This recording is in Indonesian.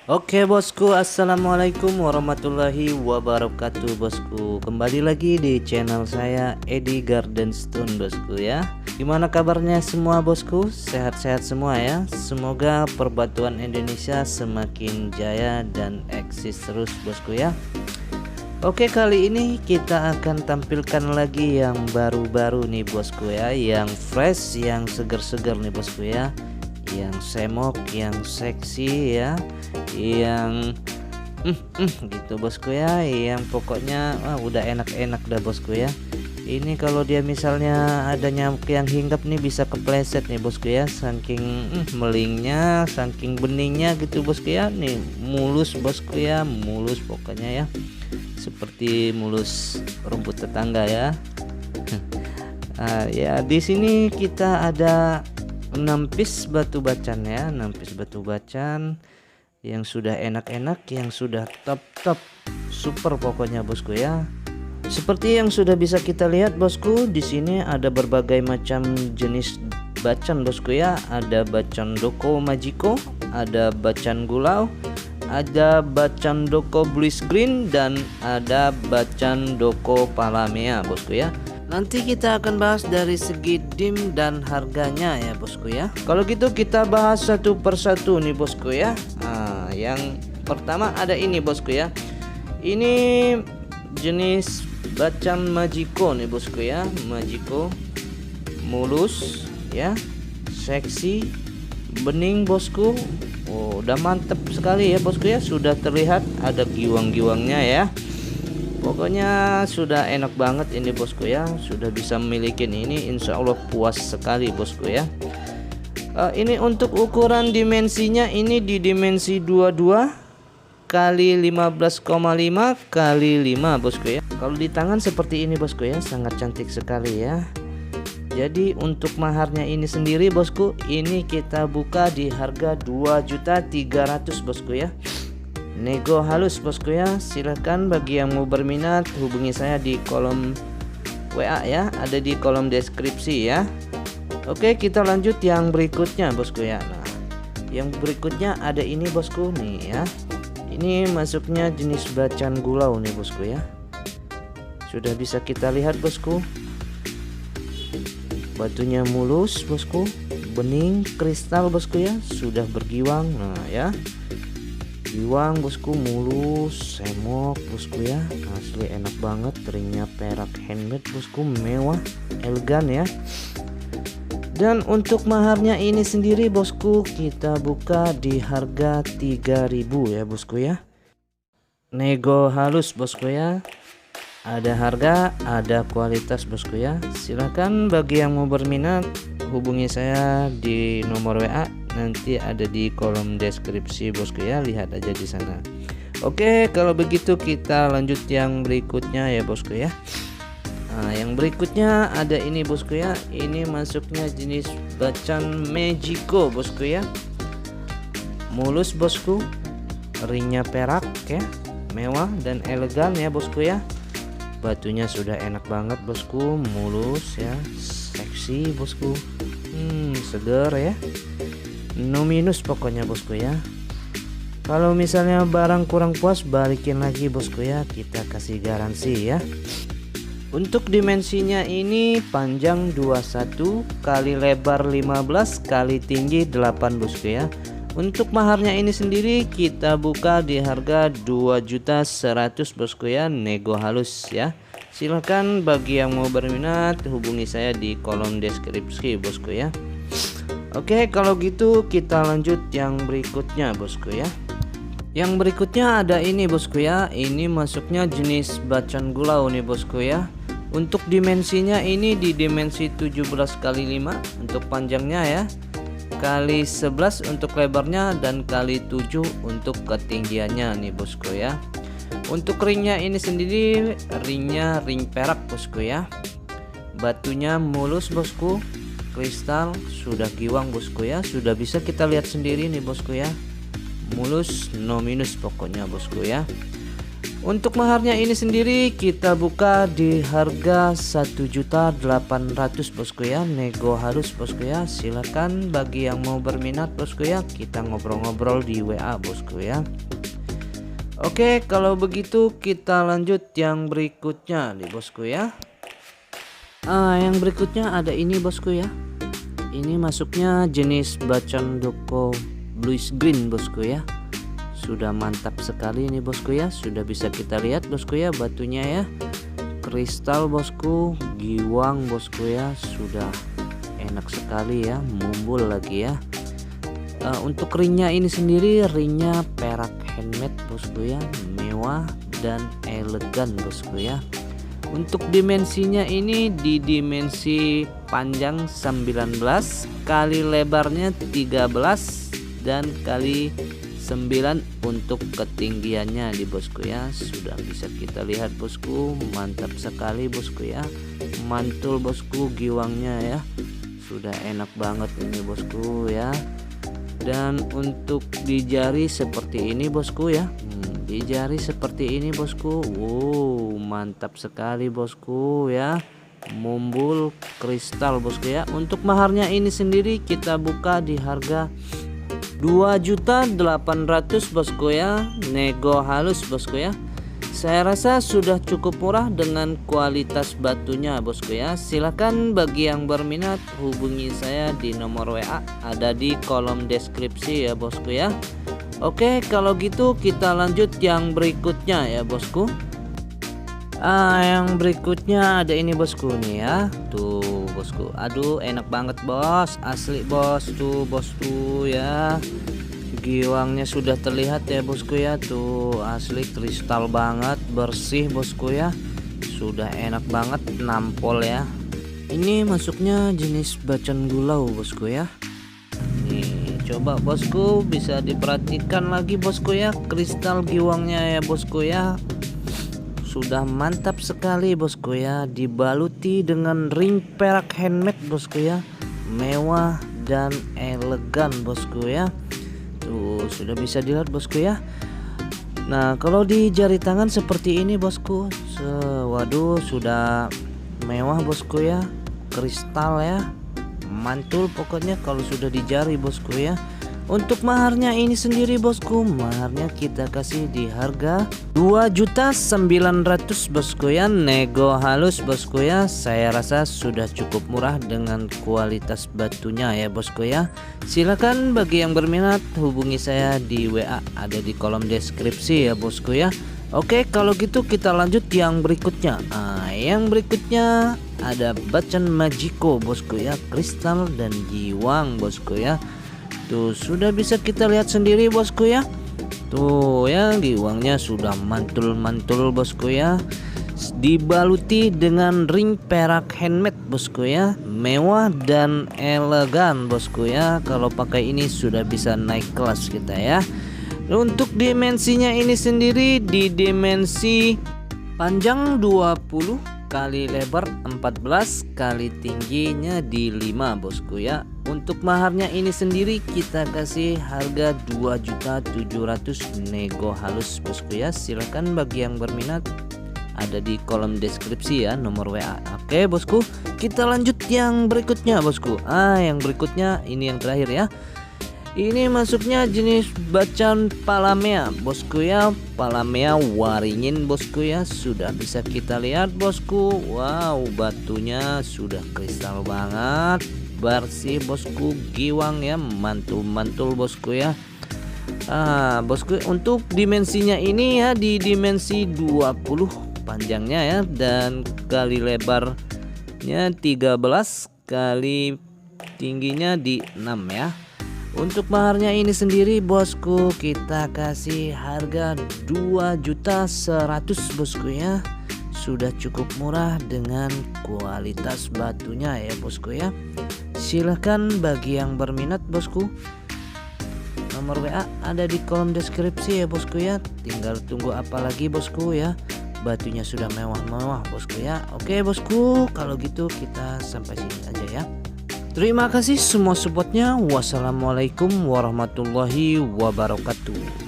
Oke bosku, assalamualaikum warahmatullahi wabarakatuh bosku. Kembali lagi di channel saya Edi Gardenstone bosku ya. Gimana kabarnya semua bosku? Sehat-sehat semua ya. Semoga perbatuan Indonesia semakin jaya dan eksis terus bosku ya. Oke, kali ini kita akan tampilkan lagi yang baru-baru nih bosku ya, yang fresh, yang seger-seger nih bosku ya, yang semok, yang seksi ya, yang gitu bosku ya, yang pokoknya udah enak-enak dah bosku ya. Ini kalau dia misalnya ada nyamuk yang hinggap nih bisa kepleset nih bosku ya, saking melingnya, saking beningnya gitu bosku ya. Nih mulus bosku ya, mulus pokoknya ya, seperti mulus rumput tetangga ya. Ya di sini kita ada 6 piece batu bacan ya, 6 piece batu bacan yang sudah enak-enak, yang sudah top super pokoknya bosku ya. Seperti yang sudah bisa kita lihat bosku, di sini ada berbagai macam jenis bacan bosku ya. Ada bacan doko majiko, ada bacan gulau, ada bacan doko bluish green, dan ada bacan doko palamea bosku ya. Nanti kita akan bahas dari segi dim dan harganya ya bosku ya. Kalau gitu kita bahas satu persatu nih bosku ya. Yang pertama ada ini bosku ya. Ini jenis bacan majiko nih bosku ya. Majiko mulus ya, seksi, bening bosku. Udah mantep sekali ya bosku ya. Sudah terlihat ada giwang-giwangnya ya. Pokoknya sudah enak banget ini bosku ya. Sudah bisa memiliki ini, insya Allah puas sekali bosku ya. Ini untuk ukuran dimensinya, ini di dimensi 22 kali 15,5 kali 5 bosku ya. Kalau di tangan seperti ini bosku ya, sangat cantik sekali ya. Jadi untuk maharnya ini sendiri bosku, ini kita buka di harga 2.300.000 bosku ya. Nego halus bosku ya. Silahkan bagi yang mau berminat hubungi saya di kolom WA ya, ada di kolom deskripsi ya. Oke, kita lanjut yang berikutnya bosku ya. Nah, yang berikutnya ada ini bosku nih ya. Ini masuknya jenis bacan gulau nih bosku ya. Sudah bisa kita lihat bosku, batunya mulus bosku, bening, kristal bosku ya, sudah bergiwang. Nah ya, giwang bosku, mulus, semok bosku ya, asli enak banget. Ringnya perak handmade bosku, mewah, elegan ya. Dan untuk maharnya ini sendiri bosku, kita buka di harga 3.000 ya bosku ya. Nego halus bosku ya. Ada harga, ada kualitas bosku ya. Silahkan bagi yang mau berminat hubungi saya di nomor WA, nanti ada di kolom deskripsi bosku ya, lihat aja di sana. Oke, kalau begitu kita lanjut yang berikutnya ya bosku ya. Nah, yang berikutnya ada ini bosku ya. Ini masuknya jenis bacan majiko bosku ya. Mulus bosku, ringnya perak ya, mewah dan elegan ya bosku ya. Batunya sudah enak banget bosku, mulus ya, seksi bosku, seger ya, no minus pokoknya bosku ya. Kalau misalnya barang kurang puas, balikin lagi bosku ya, kita kasih garansi ya. Untuk dimensinya ini panjang 21 kali lebar 15 kali tinggi 8 bosku ya. Untuk maharnya ini sendiri kita buka di harga 2.100.000 bosku ya, nego halus ya. Silahkan bagi yang mau berminat hubungi saya di kolom deskripsi bosku ya. Oke, kalau gitu kita lanjut yang berikutnya bosku ya. Yang berikutnya ada ini bosku ya. Ini masuknya jenis bacan gulau nih bosku ya. Untuk dimensinya ini di dimensi 17 kali 5 untuk panjangnya ya, kali 11 untuk lebarnya, dan kali 7 untuk ketinggiannya nih bosku ya. Untuk ringnya ini sendiri, ringnya ring perak bosku ya. Batunya mulus bosku, kristal, sudah giwang bosku ya. Sudah bisa kita lihat sendiri nih bosku ya, mulus, no minus pokoknya bosku ya. Untuk maharnya ini sendiri kita buka di harga 1.800.000 bosku ya, nego halus bosku ya. Silakan bagi yang mau berminat bosku ya, kita ngobrol-ngobrol di WA bosku ya. Oke, kalau begitu kita lanjut yang berikutnya nih bosku ya. Yang berikutnya ada ini bosku ya. Ini masuknya jenis Bacan Doko bluish green bosku ya. Sudah mantap sekali ini bosku ya, sudah bisa kita lihat bosku ya batunya ya, kristal bosku, giwang bosku ya, sudah enak sekali ya, mumbul lagi ya. Untuk ringnya ini sendiri, ringnya perak handmade bosku ya, mewah dan elegan bosku ya. Untuk dimensinya ini di dimensi panjang 19 kali lebarnya 13 dan kali 9 untuk ketinggiannya di bosku ya. Sudah bisa kita lihat bosku, mantap sekali bosku ya, mantul bosku giwangnya ya, sudah enak banget ini bosku ya. Dan untuk di jari seperti ini bosku ya, di jari seperti ini bosku, wow mantap sekali bosku ya, mumbul kristal bosku ya. Untuk maharnya ini sendiri kita buka di harga 2.800.000 bosku ya, nego halus bosku ya. Saya rasa sudah cukup murah dengan kualitas batunya bosku ya. Silakan bagi yang berminat hubungi saya di nomor WA ada di kolom deskripsi ya bosku ya. Oke, kalau gitu kita lanjut yang berikutnya ya bosku. Yang berikutnya ada ini bosku nih ya, tuh bosku, aduh enak banget bos, asli bos, tuh bos tuh ya, giwangnya sudah terlihat ya bosku ya, tuh asli kristal banget, bersih bosku ya, sudah enak banget, nampol ya. Ini masuknya jenis Bacan Gulau bosku ya. Nih coba bosku bisa diperhatikan lagi bosku ya, kristal giwangnya ya bosku ya, sudah mantap sekali bosku ya, dibaluti dengan ring perak handmade bosku ya, mewah dan elegan bosku ya. Tuh sudah bisa dilihat bosku ya. Nah kalau di jari tangan seperti ini bosku, waduh sudah mewah bosku ya, kristal ya, mantul pokoknya kalau sudah di jari bosku ya. Untuk maharnya ini sendiri bosku, maharnya kita kasih di harga 2.900.000 bosku ya, nego halus bosku ya. Saya rasa sudah cukup murah dengan kualitas batunya ya bosku ya. Silakan bagi yang berminat hubungi saya di WA ada di kolom deskripsi ya bosku ya. Oke, kalau gitu kita lanjut yang berikutnya. Yang berikutnya ada Bacan Majiko bosku ya, kristal dan giwang bosku ya. Tuh sudah bisa kita lihat sendiri bosku ya. Tuh ya, giwangnya sudah mantul-mantul bosku ya, dibaluti dengan ring perak handmade bosku ya, mewah dan elegan bosku ya. Kalau pakai ini sudah bisa naik kelas kita ya. Untuk dimensinya ini sendiri di dimensi panjang 20 kali lebar 14 kali tingginya di 5 bosku ya. Untuk maharnya ini sendiri kita kasih harga 2.700.000 nego halus bosku ya. Silahkan bagi yang berminat ada di kolom deskripsi ya nomor WA. Oke bosku, kita lanjut yang berikutnya bosku. Yang berikutnya ini yang terakhir ya. Ini masuknya jenis Bacan Palamea bosku ya, Palamea waringin bosku ya. Sudah bisa kita lihat bosku, wow batunya sudah kristal banget, bersih bosku, giwang ya, mantul-mantul bosku ya. Bosku untuk dimensinya ini ya di dimensi 20 panjangnya ya, dan kali lebarnya 13 kali tingginya di 6 ya. Untuk maharnya ini sendiri bosku kita kasih harga 2.100.000 bosku ya. Sudah cukup murah dengan kualitas batunya ya bosku ya. Silahkan bagi yang berminat bosku, nomor WA ada di kolom deskripsi ya bosku ya. Tinggal tunggu apa lagi bosku ya, batunya sudah mewah-mewah bosku ya. Oke bosku, kalau gitu kita sampai sini aja ya. Terima kasih semua supportnya. Wassalamualaikum warahmatullahi wabarakatuh.